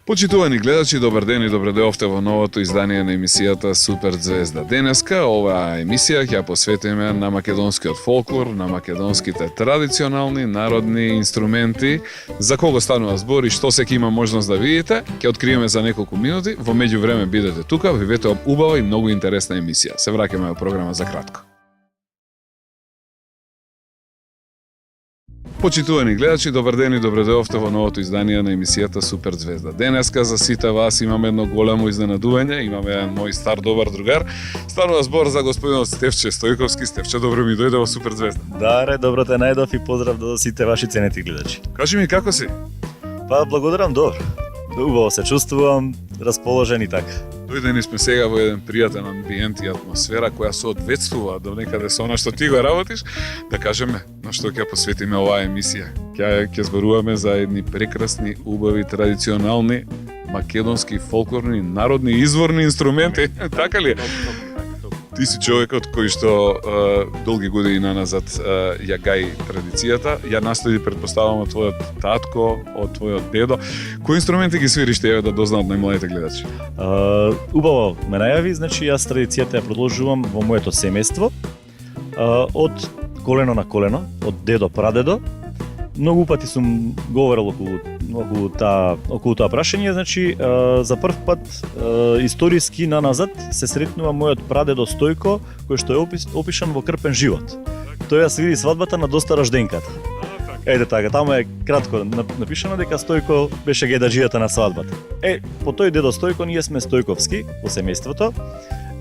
Почитувани гледачи, добар ден и добре дојавте во новото издание на емисијата Супер Звезда. Денеска оваа емисија ќе посветиме на македонскиот фолклор, на македонските традиционални народни инструменти. За кого станува збор и што секи има можност да видите, ќе откриеме за неколку минути. Во меѓувреме бидете тука, вивете убава и многу интересна емисија. Се враќаме во програма за кратко. Почитувани гледачи, добар ден и добре дојавте во новото издание на емисијата Супер Звезда. Денеска за сите вас имаме едно големо изненадување, имаме еден мој стар добар другар. Станува збор за господинот Стефче Стојковски. Стефче, добро ми дојде во Супер Звезда. Даре, добро те најдов и поздрав до сите ваши ценети гледачи. Кажи ми како си? Па благодарам, добро. Убаво се чувствувам, расположен и така. Дојдени сме сега во еден пријатен амбиент и атмосфера која соодветствува до некаде со она што ти го работиш, да кажеме на што ќе посветиме оваа емисија. Ќе зборуваме за едни прекрасни, убави, традиционални македонски фолклорни народни изворни инструменти, така ли? Ти си човекот кој што долги години назад ја гаи традицијата, ја наследи, предпоставам, од твојот татко, од твојот дедо. Кои инструменти ги свириш тебе да дознаат најмладите гледачи? Убаво ме најави, значи јас традицијата ја продолжувам во моето семејство, од колено на колено, од дедо прадедо. Многу пати сум говорел околу тоа прашање, значи за прв пат историски наназад се сретнува мојот прадедо Стојко, кој што е опишан во Крпен живот. Тој ја свири свадбата на доста рожденката. Ете така, таму е кратко напишано дека Стојко беше гедаџијата на свадбата. По тој дедо Стојко ние сме Стојковски во семејството.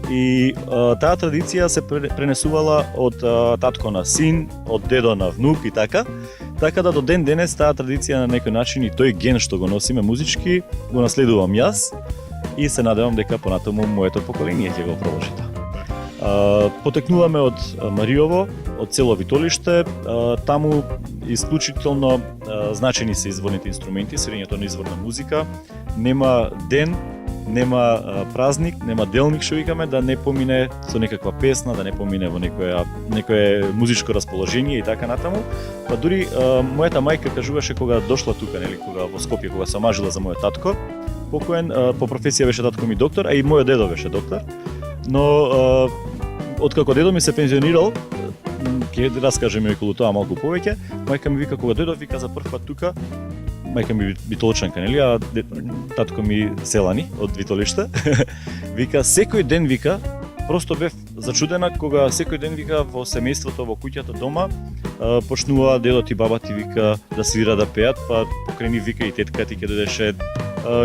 И таа традиција се пренесувала од татко на син, од дедо на внук и така. Така да до ден денес таа традиција на некој начин и тој ген што го носиме музички го наследувам јас и се надевам дека понатаму моето поколение ќе го продолжи тоа. Потекнуваме од Мариово, од село Витолиште, таму исклучително значени се изворните инструменти, свирењето на изворна музика. Нема ден, нема празник, нема делник што викаме да не помине со некаква песна, да не помине во некое музичко расположение и така натаму. Па дури мојата мајка кажуваше кога дошла тука, нели, кога во Скопје, кога се омажила за мојот татко, покоен, по професија беше татко ми доктор, а и мојот дедо беше доктор. Но откако дедо ми се пензионирал, ќе раскажеме околу тоа малку повеќе, мајка ми вика кога дојдов, вика за прв пат тука, мајка ми Витолчанка, нели, а татко ми селани од Витолиште. Вика секој ден, вика, просто бев зачудена кога секој ден, вика, во семејството, во куќата дома почнува дедот и бабати, вика, да свира, да пеат, па покрај нив, вика, и тетка ти ќе дојдеше,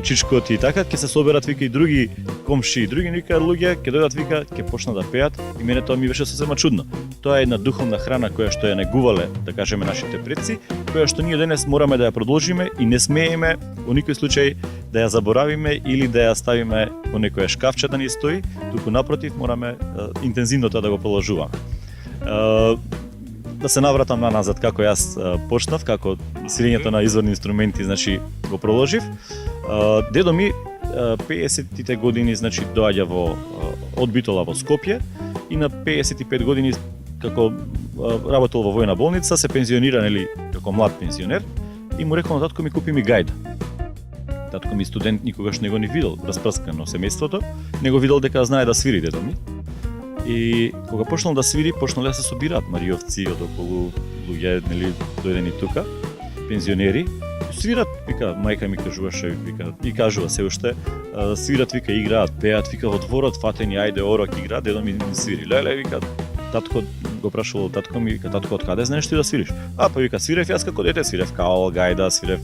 чичкот и така, ќе се соберат, вика, и други комши и други, вика, луѓе, ќе дојдат, вика, ќе почнат да пеат и мене тоа ми беше сосема чудно. Тоа е една духовна храна која што ја негувале, да кажеме, нашите предци, која што ние денес мораме да ја продолжиме и не смееме во никој случај да ја заборавиме или да ја ставиме во некоја шкафче да ни стои, туку напротив мораме интензивно тоа да го продолжуваме. Да се навратам назад како јас почнав, како свирењето на изворни инструменти, значи го продолжив. Дедо ми 50-тите години, значи доаѓа од Битола во Скопје и на 55 години како работел во војна болница, се пензионира, нели, како млад пензионер и му рекол на татко ми купи ми гајда. Татко ми студент никогаш не го ни видел распрскано семејството, не го видел дека знае да свири дедо ми. И кога почнал да свири, почнал да се собираат мариовци од околу луѓе, нели, дојдени тука, пензионери. Свират, вика, мајка ми кажуваше, вика, и кажува се уште, свират, вика, играат, пеат, вика, во дворот, фатени, ајде, орок, игра, дедо ми свири. Леле, вика, татко го прашувал татко ми, вика, татко, од каде знаеш ти да свириш? Па вика, свирев јас како дете, свирев каол, гајда, свирев.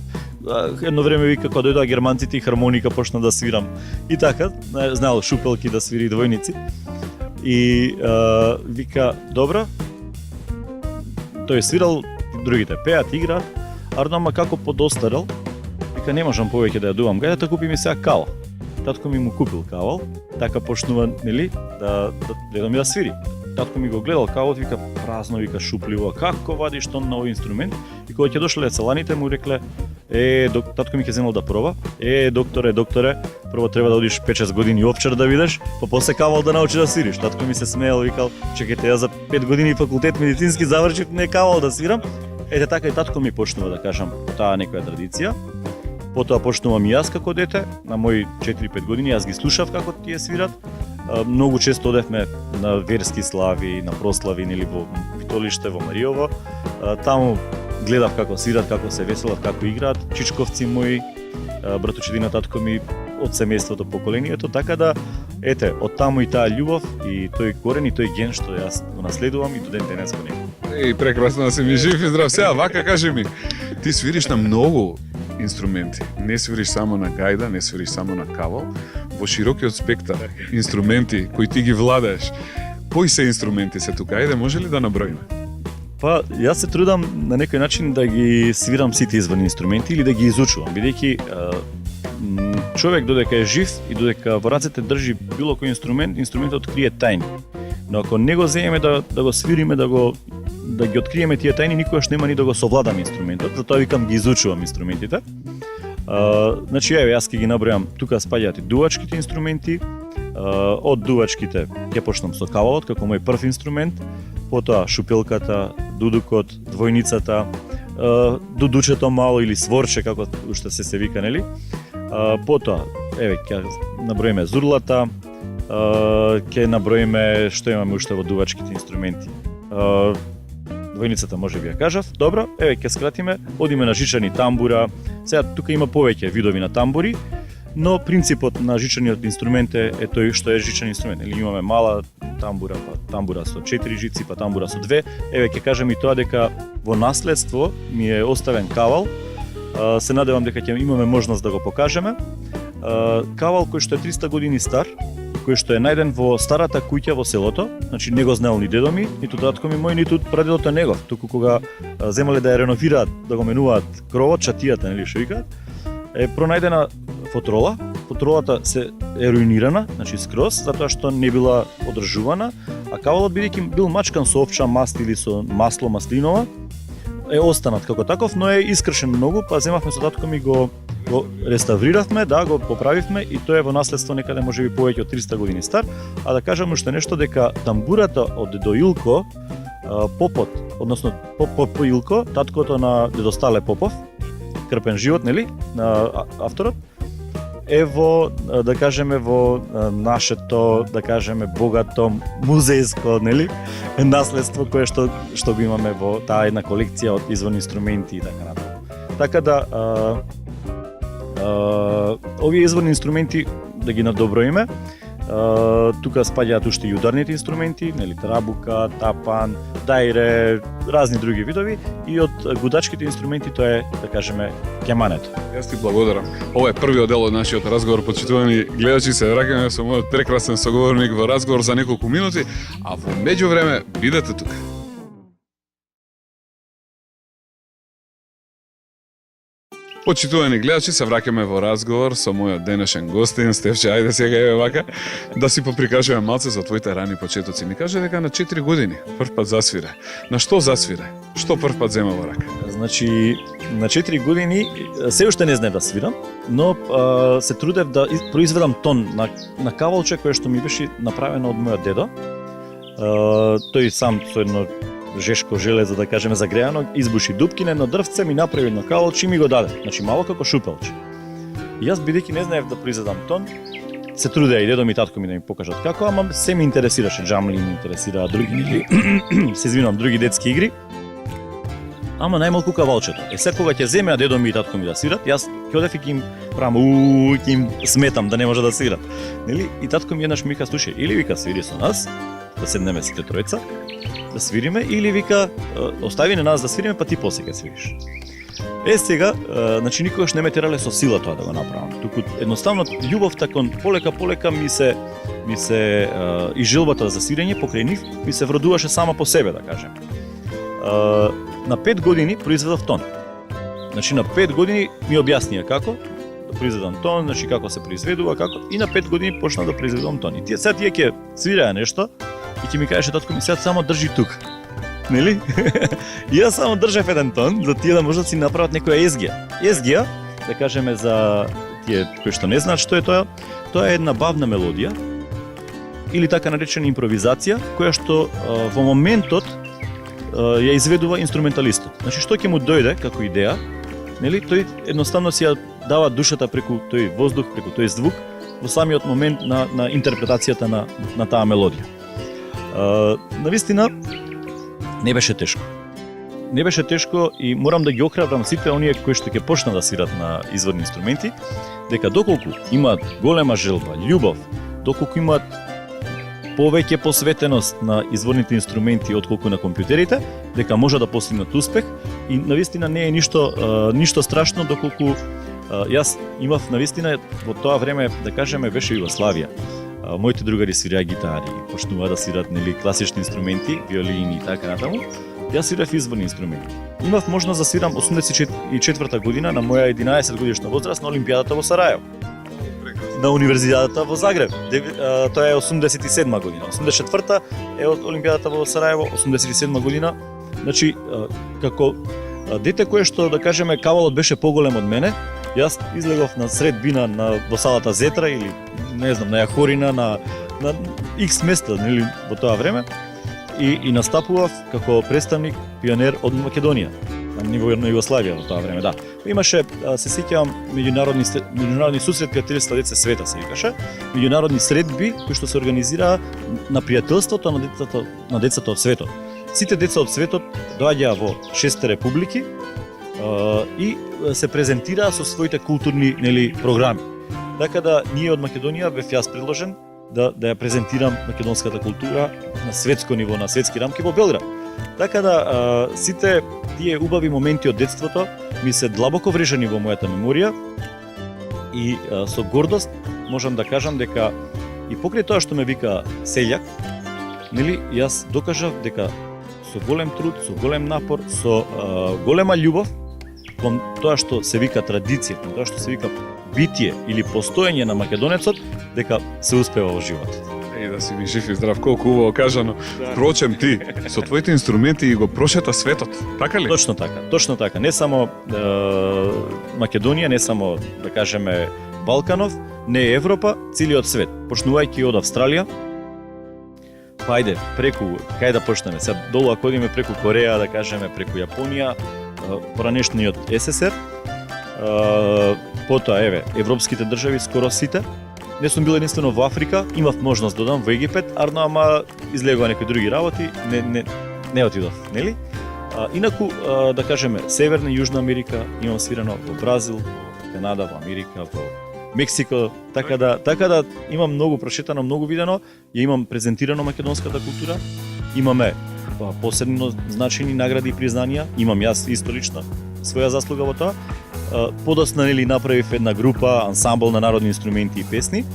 Едно време, вика, кога дојдоа германците и хармоника почна да свирам. И така, знаел шупелки да свири двојници. И вика, добро, тој свирал, другите пеат, играат, ама како подостарел, вика, не можам повеќе да ја дувам гајдата, купи ми сега каол. Татко ми му купил каол, така почнува, нели, дедо ми да свири. Татко ми го гледал каолот, вика, празно, вика, шупливо, како вадиш тон на овој инструмент? И кога ќе дошле целаните, му рекле, татко ми ќе земал да проба, докторе, прво треба да одиш 5-6 години овчар да видиш, па после каол да научиш да свириш. Татко ми се смеел, викал, чекайте, ја за 5 години факултет медицински завршив, не каол да свирам. Ете така и татко ми почнува, да кажам, таа некоја традиција. Потоа почнувам и јас како дете, на мои 4-5 години, јас ги слушав како тие свират. Многу често одевме на верски слави, на прослави, нели во Витолиште, во Мариово. Таму гледав како свират, како се веселат, како играат чичковци мои, братучедина, татко ми, од семејството, поколението, така да, ете, од таму и таа љубов и тој корен и тој ген што јас го наследувам и до ден денес го немам. И прекрасно да си ми жив и здрав. Сега, вака кажи ми, ти свириш на многу инструменти. Не свириш само на гајда, не свириш само на кавал. Во широкиот спектар инструменти кои ти ги владееш. Кои се инструменти се тука? Ајде, може ли да наброиме? Па, јас се трудам на некој начин да ги свирам сите изворни инструменти или да ги изучувам, бидејќи човек додека е жив и додека во рацете држи било кој инструмент, инструментот крие тајни. Но ако не го земеме да го свириме, да ги откриеме тие тајни, никогаш нема ни да го совладаме инструментот, затоа викам ги изучувам инструментите. Значи, јас ќе ги набројам, тука спаѓаат и дувачките инструменти. Од дувачките ќе почнам со кавалот како мој прв инструмент, потоа шупелката, дудукот, двојницата, дудучето мало или сворче како уште се вика, нели? Потоа, еве, ќе наброиме зурлата, ќе наброиме што имаме уште во дувачките инструменти. Двојницата може би ја кажав. Добро, еве ќе скратиме, одиме на жичани тамбура. Сега тука има повеќе видови на тамбури, но принципот на жичаниот инструмент е тој што е жичен инструмент. Или имаме мала тамбура, па тамбура со 4 жици, па тамбура со 2. Еве ќе кажам и тоа дека во наследство ми е оставен кавал. Се надевам дека ќе имаме можност да го покажеме. Кавал кој што е 300 години стар, кој што е најден во старата куќа во селото, значи не го знаел ни дедо ми, ниту татко ми мој, ниту прадедото негов, туку кога земале да ја реновираат, да го менуваат кровот, чатијата, нели што викаат, е пронајдена фотрола. Фотролата се е руинирана, значи скроз, затоа што не била одржувана, а кавалот бидејќи бил мачкан со овча маст или со масло маслинова, е останат како таков, но е искршен многу, па земавме со татко ми го реставриравме, да, го поправивме и тој е во наследство некаде можеби повеќе од 300 години стар, а да кажам уште нешто дека тамбурата од дедо Илко, попот, односно Поп Илко, таткото на дедо Стале Попов, крпен живот, нели, на авторот, е во, да кажеме, во нашето, да кажеме, богато музејско, нели, наследство кое што го имаме во таа една колекција од изворни инструменти и така натаму. Така да овие изворни инструменти да ги надоброиме, тука спаѓаат уште и ударните инструменти, нели, трабука, тапан, дајре, разни други видови, и од гудачките инструменти тоа е, да кажеме, кемането. Јас ти благодарам. Ова е првиот дел од нашиот разговор, почитувани гледачи, се враќаме со мојот прекрасен соговорник во разговор за неколку минути, а во меѓувреме бидете тука. Почитувани гледачи, се враќаме во разговор со мојот денешен гостин, Стефче, ајде сега еве вака, да си поприкажеме малце за твоите рани почетоци. Ми каже дека на 4 години прв пат засвире. На што засвире? Што прв пат зема во рака? Значи, на 4 години се уште не знаев да свирам, но се трудев да произведам тон на кавалче кое што ми беше направено од мојот дедо. Тој сам со едно жешко железо, да кажеме, загреано, избуши дупки на едно дрвце, ми направи едно кавалче и ми го даде. Значи мало како шупелче. И јас бидејќи не знаев да произведам тон, се трудеа и дедо ми и татко ми да ми покажат како, ама се ми интересираше, джамли ми интересираа, други се извинувам, други детски игри. Ама најмалку кавалчето. Секога ќе земеа дедо ми и татко ми да свират, јас ќе одев и ќе им правам ќе им сметам да не може да свират. Нели? И татко ми еднаш ми вика, слушај, или вика свири со нас, да седнеме сите тројца, да свириме, или вика остави на нас да свириме, па ти после ќе свириш. Сега, значи никогаш не ме терале со сила тоа да го направам. Туку едноставно љубовта кон полека ми се и желбата за свирење покрај нив ми се вродуваше сама по себе, да кажем. На 5 години произведов тон. Значи на 5 години ми објаснија како да произведам тон, значи како се произведува, како, и на 5 години почнав да произведувам тон. И тие ќе свираа нешто и ќе ми кажеше татко ми, сега само држи тука. Нели? И јас само држав еден тон за тие да можат да си направат некоја езгија. Езгија, да кажеме за тие кои што не знаат што е тоа, тоа е една бавна мелодија или така наречена импровизација, која што во моментот ја изведува инструменталистот. Значи што ќе му дојде како идеја, нели, тој едноставно си ја дава душата преку тој воздух, преку тој звук во самиот момент на интерпретацијата на таа мелодија. Навистина не беше тешко. Не беше тешко и морам да ги охрабрам сите оние кои што ќе почнат да свират на изворни инструменти, дека доколку имаат голема желба, љубов, доколку имаат повеќе посветеност на изворните инструменти отколку на компјутерите, дека може да постигнат успех и навистина не е ништо страшно доколку јас имав навистина во тоа време, да кажеме, беше Југославија. Моите другари свираа гитари, почнуваа да свират нели класични инструменти, виолини и така натаму. Јас свирав изворни инструменти. Имав можност да свирам 84 година на моја 11 годишна возраст на Олимпијадата во Сараево. На универзитетата во Загреб. Тоа е 87 година. 84-та е од Олимпијадата во Сараево, 87 година. Значи, како дете кое што, да кажеме, кавалот беше поголем од мене, јас излегов на сред бина во салата Зетра или, не знам, на Јахорина, на X места, нели, во тоа време. И настапував како представник пионер од Македонија на ниво на Југославија во тоа време, да. Имаше, се сеќавам, меѓународни сусрет пријателјства деца света се викаше, меѓународни средби кои што се организираа на пријателството на децата од светот. Сите деца од светот доаѓаа во 6 републики и се презентираа со своите културни, нели, програми. Така да ние од Македонија бев јас предложен да ја презентирам македонската култура на светско ниво, на светски рамки во Белград. Така да сите тие убави моменти од детството ми се длабоко врежани во мојата меморија и со гордост можам да кажам дека и покрај тоа што ме вика селјак, нели, јас докажав дека со голем труд, со голем напор, со голема љубов кон тоа што се вика традиција, кон тоа што се вика битие или постоење на македонецот, дека се успева во животот. И да си ми жив и здрав, колку убаво кажано. Да. Впрочем, ти со твоите инструменти го прошета светот, така ли? Точно така. Не само Македонија, не само, да кажеме, Балканов, не Европа, целиот свет. Почнувајќи од Австралија, па ајде, преку, кај да почнеме? Сега долу ако одиме преку Кореја, да кажеме, преку Јапонија, поранешниот СССР, потоа, еве, европските држави скоро сите. Не сум бил единствено во Африка, имав можност да одам во Египет, ама излегува некои други работи, не отидов, нели? Инаку, да кажеме, Северна и Јужна Америка, имам свирано во Бразил, во Канада, во Америка, во Мексико, така да имам многу прошетано, многу видено, ја имам презентирано македонската култура, имаме посебно значени награди и признанија, имам јас исторично своја заслуга во тоа. Подосна, нели, направив една група, ансамбл на народни инструменти и песни,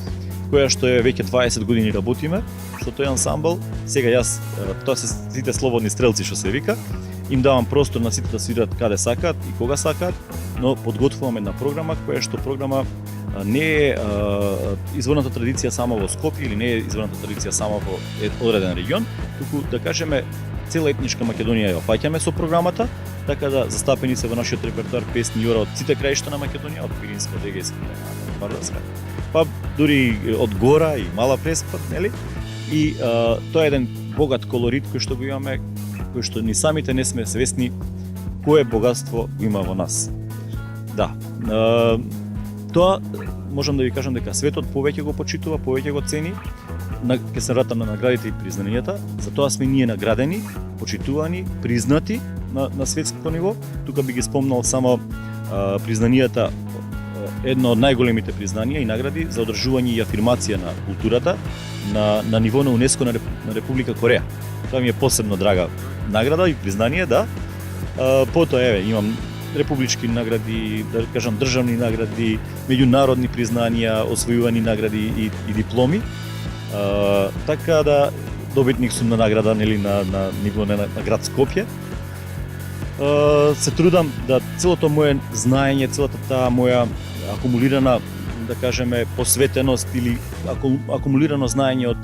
која што е веќе 20 години работиме со тој ансамбл. Сега јас, тоа се сите слободни стрелци што се вика, им давам простор на сите да свират каде сакаат и кога сакаат, но подготвуваме една програма која што програма не е изворната традиција само во Скопје или не е изворната традиција само во одреден регион, туку да кажеме цела етничка Македонија ја опаќаме со програмата, така да застапени се во нашиот репертоар песни јора од сите краишта на Македонија, од Пиринска, Дегејска, Вардарска, па дури од Гора и Мала Преспа, нели? И тоа е еден богат колорит кој што го имаме, кој што ни самите не сме свесни кое богатство има во нас. Да. Тоа можам да ви кажам дека светот повеќе го почитува, повеќе го цени. Ке се вратам на наградите и признанијата, затоа сме ние наградени, почитувани, признати на светско ниво. Тука би ги спомнал само признанијата, едно од најголемите признанија и награди за одржување и афирмација на културата на ниво на УНЕСКО на Република Кореја. Тоа ми е посебно драга награда и признание, да. Потоа, еве, имам републички награди, да кажам државни награди, меѓународни признанија, освојувани награди и дипломи. Така да добитник сум на награда, нели, на ниво на град Скопје. Се трудам да целото моје знаење, целата таа моја акумулирана, да кажеме, посветеност или акумулирано знаење од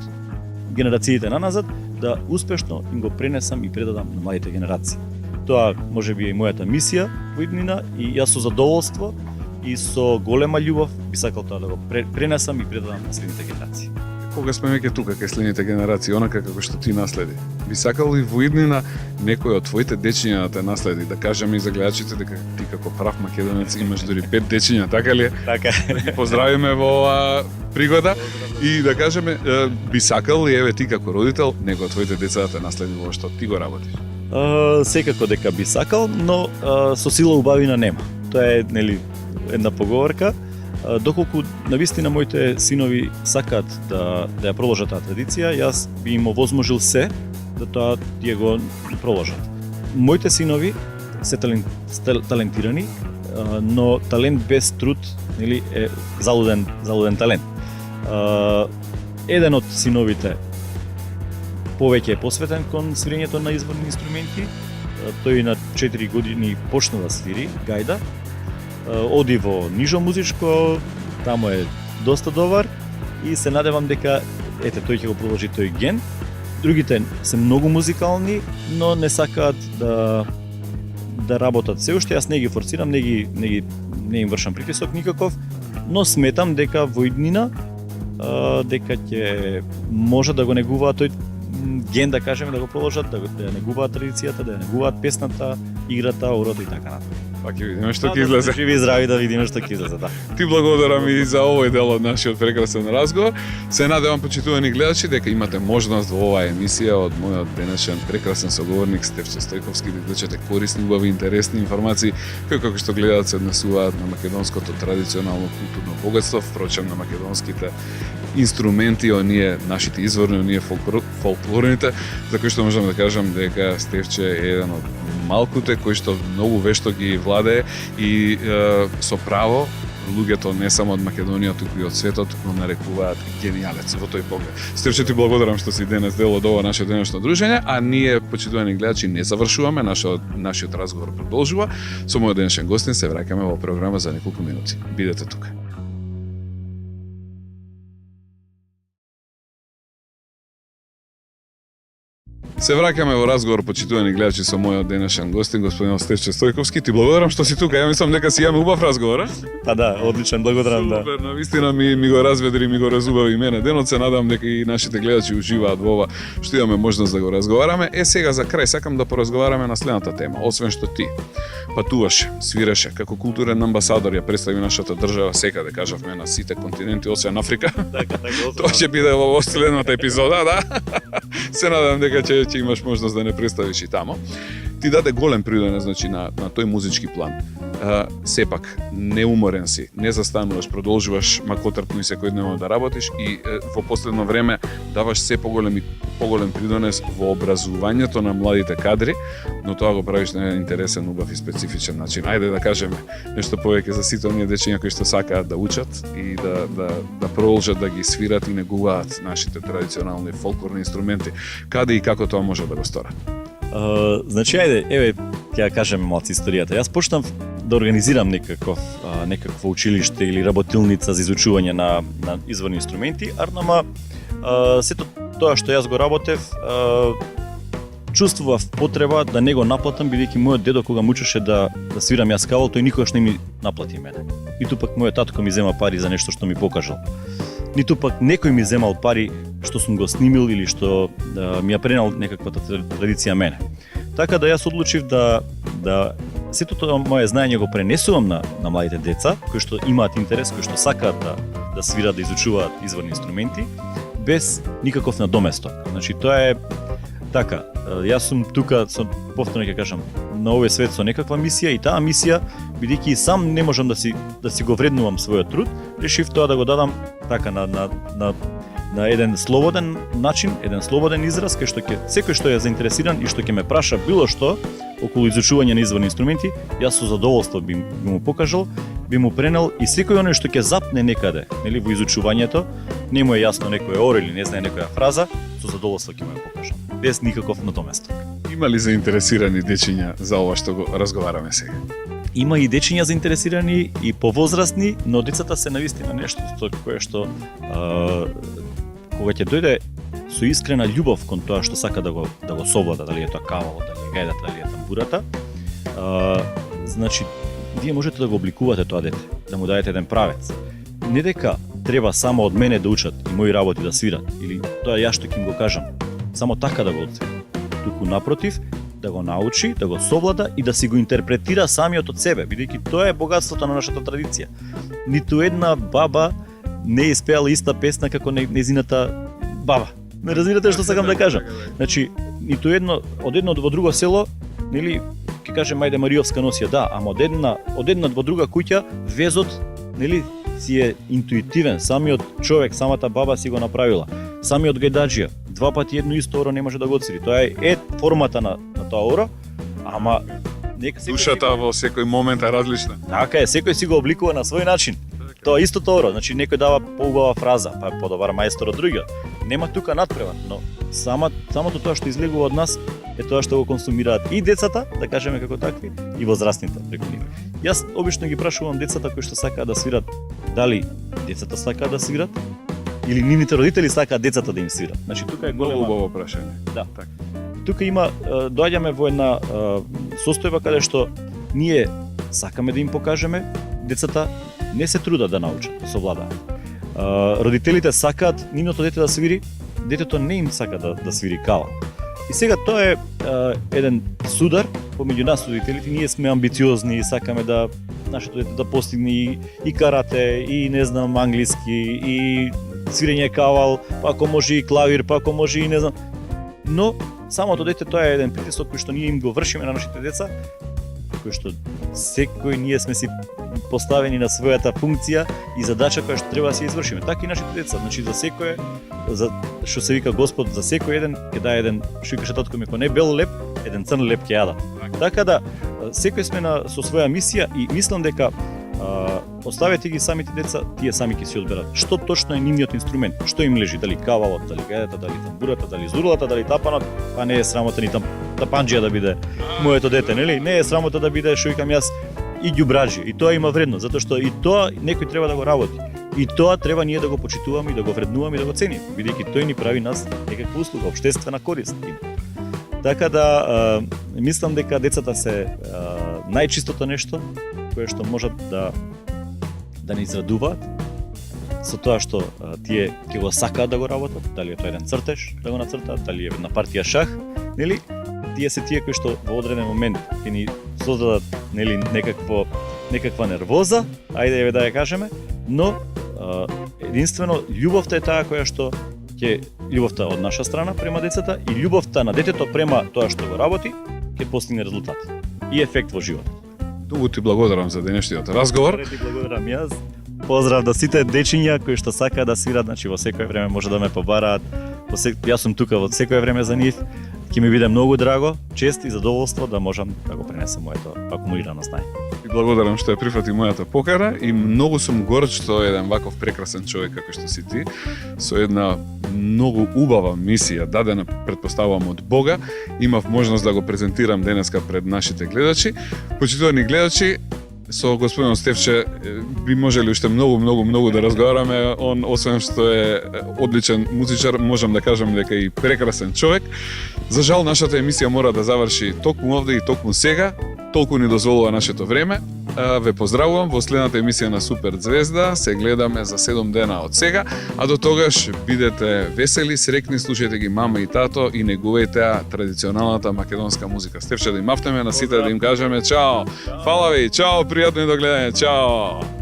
генерациите наназад, да успешно им го пренесам и предадам на младите генерации. Тоа можеби е мојата мисија во иднина и јас со задоволство и со голема љубов би сакал тоа да го пренесам и предадам на следните генерации. кога сме веќе тука кај следните генерации, онака како што ти наследи. Би сакал ли во иднина некој од твоите дечиња да те наследи, да кажеме и за гледачите дека ти како прав македонец имаш дури 5 дечиња, така ли е? Така Да ги поздравиме во оваа пригода и да кажеме би сакал ли еве ти како родител некој од твоите деца да те наследи во што ти го работиш? Секако дека би сакал, но со сила убавина нема. Тоа е, нели, една поговорка. Доколку навистина моите синови сакаат да ја продолжат таа традиција, јас би им овозможил се да тоа ја го продолжат. Моите синови се талентирани, но талент без труд, нели, е залуден талент. Еден од синовите повеќе е посветен кон свирењето на изворни инструменти. Тој на 4 години почна да свири гајда. Оди во нижо музичко, таму е доста добар и се надевам дека тој ќе го продолжи тој ген. Другите се многу музикални, но не сакаат да работат се уште. Јас не ги форсирам, не им вршам притисок никаков, но сметам дека во иднина дека ќе може да го негуваат тој ген, да кажеме, да го продолжат, да ја негуваат традицијата, да ја негуваат песната, играта, орото и така натаму. Па ќе видиме што ќе излезе. Живи и здрави, да видиме што ќе излезе, да. Ти благодарам и за овој дел од нашиот прекрасен разговор. Се надевам, почитувани гледачи, дека имате можност во оваа емисија од мојот денешен прекрасен соговорник Стефче Стојковски да извлечете корисни, убави, интересни информации кои, како што гледат, се однесуваат на македонското традиционално културно богатство, впрочем на македонските инструменти, оние нашите изворни, оние фолклорните, за кои што можам да кажам дека Стефче е еден од малкуте кои што многу вешто ги владее и со право луѓето не само од Македонија, туку и од светот го нарекуваат гениалец во тој поглед. Стефче, ти благодарам што си денес дел од ова наше денешно дружење, а ние, почитувани гледачи, не завршуваме, нашиот разговор продолжува. Со мојот денешен гостин се враќаме во програма за неколку минути. Бидете тука. Се враќаме во разговор, почитувани гледачи, со мојот денешен гостин, господин Стефче Стојковски. Ти благодарам што си тука. Ја мислам дека си имаме убав разговор, а? Па да, одличен, благодарам, да. Супер, навистина ми го разведри, ми го разубави мене денот. Се надам дека и нашите гледачи уживаат во ова што имаме можност да го разговараме. Сега за крај сакам да поразговараме на следната тема. Освен што ти патуваше, свиреше, како културен амбасадор ја представи нашата држава секаде, кажавме, на сите континенти освен Африка. Така, Тоа ќе биде во следната епизода, да. Се надам дека ќе имаш можност да не представиш и тамо. Ти даде голем придонес, значи, на тој музички план. Сепак, неуморен си, не застануваш, продолжуваш макотрпно и секојдневно да работиш и во последно време даваш се поголем придонес во образувањето на младите кадри, но тоа го правиш на еден интересен, убав и специфичен начин. Ајде да кажеме нешто повеќе за сите оние дечиња кои што сакаат да учат и да продолжат да ги свират и негуваат нашите традиционални фолклорни инструменти. Каде и како тоа може да го сторат? Значи, ајде, еве, ќе ја кажеме малку историјата. Јас почнав да организирам некакво училиште или работилница за изучување на изворни инструменти, арнама сето тоа што јас го работев, чувствував потреба да не го наплатам, бидејќи мојот дедо кога му учеше да свирам јас кавал, тој никогаш не ми наплати мене. Ниту пак мојот татко ми зема пари за нешто што ми покажал. Ниту пак некој ми земал пари што сум го снимил или што ми ја пренел некаквата традиција мене. Така да јас одлучив да сето тоа моје знаење го пренесувам на младите деца, кои што имаат интерес, кои што сакаат да свират, да изучуваат изворни инструменти, без никаков надоместок. Значи, тоа е така. Јас сум тука, повторно ќе кажам, на овој свет со некаква мисија и таа мисија, бидејќи сам не можам да си го вреднувам својот труд, решив тоа да го дадам така на еден слободен начин, еден слободен израз, кај што секој што е заинтересиран и што ќе ме праша било што околу изучување на изворни инструменти, јас со задоволство би му покажал, би му пренел и секој оној што ќе запне некаде, нели, во изучувањето, не му е јасно некој ор или не знае некоја фраза, со задоволство ќе му ја покажам, без никаков надоместок. Има ли заинтересирани дечиња за ова што го разговараме сега? Има и дечиња заинтересирани и повозрастни, но децата се навистина нешто кое што кога ќе дојде со искрена љубов кон тоа што сака да го совлада, дали е тоа кавалот, дали е гајдата, дали е тамбурата, значи вие можете да го обликувате тоа дете, да му дадете еден правец. Не дека треба само од мене да учат и мои работи да свират, или тоа ја што ќе им го кажам, само така да го оцени. Туку напротив, да го научи, да го совлада и да си го интерпретира самиот од себе, бидејќи тоа е богатството на нашата традиција. Ниту една баба не е испеала иста песна како незината баба. Не разбирате што сакам да кажам? Значи, ниту едно од едно во друго село, нели, ќе кажем ајде Мариовска носија, да, ама од една во друга куќа везот, нели, си е интуитивен, самиот човек, самата баба си го направила. Самиот гајдаџија, два пати едно исто оро не може да го отсвири. Тоа е формата на тоа оро, ама нека секој Душата во секој момент е различна. така е, секој си го обликува на свој начин. Тоа истото оро, значи некој дава поубава фраза, па подобар мајстор од другиот. Нема тука надпревар, но самото тоа што излегува од нас е тоа што го консумираат и децата, да кажеме како такви, и возрастните преку нив. Јас обично ги прашувам децата кои што сакаат да свират, дали децата сакаат да свират или нивните родители сакаат децата да им свират. Значи тука е Многу голема. убаво прашање. Да. Така. Тука има доаѓаме во една состојба каде што ние сакаме да им покажеме, децата не се трудат да научат, да совладаат. Родителите сакаат нивното дете да свири, детето не им сака да свири кава. И сега тоа е еден судар помеѓу нас родителите, ние сме амбициозни и сакаме да нашето дете да постигне и карате, и не знам англиски, и свирење кавал, па ако може и клавир, па ако може и не знам. Но самото дете тоа е еден притисок кој што ние им го вршиме на нашите деца, кој што секој ние сме си поставени на својата функција и задача која што треба да се извршиме. Така и нашите деца, значи за секој за што се вика Господ, за секој еден ќе даде еден, што викаше татко ми, ако не бел леп, еден црн леп ќе јада. Така да секој сме со своја мисија и мислам дека оставете ги самите деца, тие сами ќе си одберат што точно е нивниот инструмент, што им лежи, дали кавалот, дали гајата, дали тамбурата, дали зурлата, дали тапанот, па не е срамота ни тапанџија да биде моето дете, нели? Не е срамота да биде, што викам јас, и ѓубраџи. И тоа има вредност, затоа што и тоа некој треба да го работи. И тоа треба ние да го почитуваме и да го вреднуваме и да го цениме, бидејќи тој ни прави нас некаква услуга, општествена корист. Така да мислам дека децата се најчистото нешто кое што можат да не израдуваат со тоа што тие ќе го сакаат да го работат, дали е тоа еден цртеж да го нацртаат, дали е една партија шах, нели? Тие се тие кои што во одреден момент ќе ни создадат, нели, некаква нервоза, ајде да ја кажеме, но единствено љубовта е таа која што љубовта од наша страна према децата и љубовта на детето према тоа што го работи ќе постигне резултат и ефект во животот. Многу ти благодарам за денешниот разговор. Ти благодарам јас. Поздрав до сите дечиња кои што сакаат да свират, значи во секое време може да ме побараат. Јас сум тука во секое време за нив. Ќе ми биде многу драго, чест и задоволство да можам да го пренесам моето акумулирано знаење. И благодарам што ја прифати мојата покара и многу сум горд што еден ваков прекрасен човек како што си ти, со една многу убава мисија дадена, претпоставувам, од Бога, имав можност да го презентирам денеска пред нашите гледачи. Почитувани гледачи, со господин Стефче би можели уште многу да разговараме. Он, освен што е одличен музичар, можам да кажам дека е и прекрасен човек. За жал, нашата емисија мора да заврши токму овде и токму сега. Толку ни дозволува нашето време. Ве поздравувам во следната емисија на Супер Звезда. Се гледаме за 7 дена од сега, а до тогаш бидете весели, срекни, слушајте ги мама и тато и негувајте традиционалната македонска музика. Стефче, да им мафнеме на сите, да им кажеме чао. Фала ви, чао, пријатно и до гледање, чао.